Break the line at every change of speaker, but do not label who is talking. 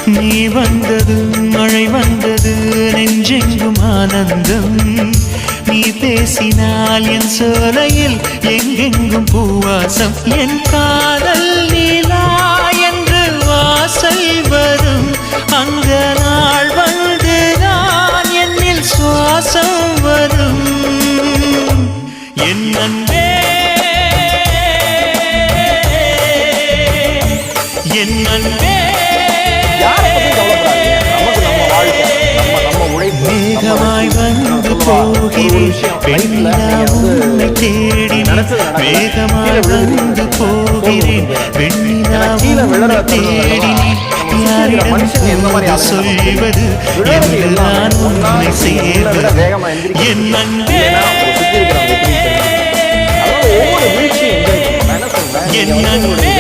நீ வந்தது மழை வந்தது நெஞ்செங்கும் ஆனந்தம் நீ பேசினால் என் சோலையில் எங்கெங்கும் பூவாசம் என் காதல் நீலா என்று வாசல் வரும் அந்த நாள் வந்து நான் என்னில் சுவாசம் வரும் என் அன்பே என் அன்பே மேகமாய் வந்து போகிறேன் பெண்ணிலா உன்னை தேடினேன் மேகமாய் வந்து போகிறேன் பெண்ணிலா உன்னை தேடினேன் யாரிடம் சொல்வது என்று நான் உன்னை சேர்வது என் அன்பே என் அன்பே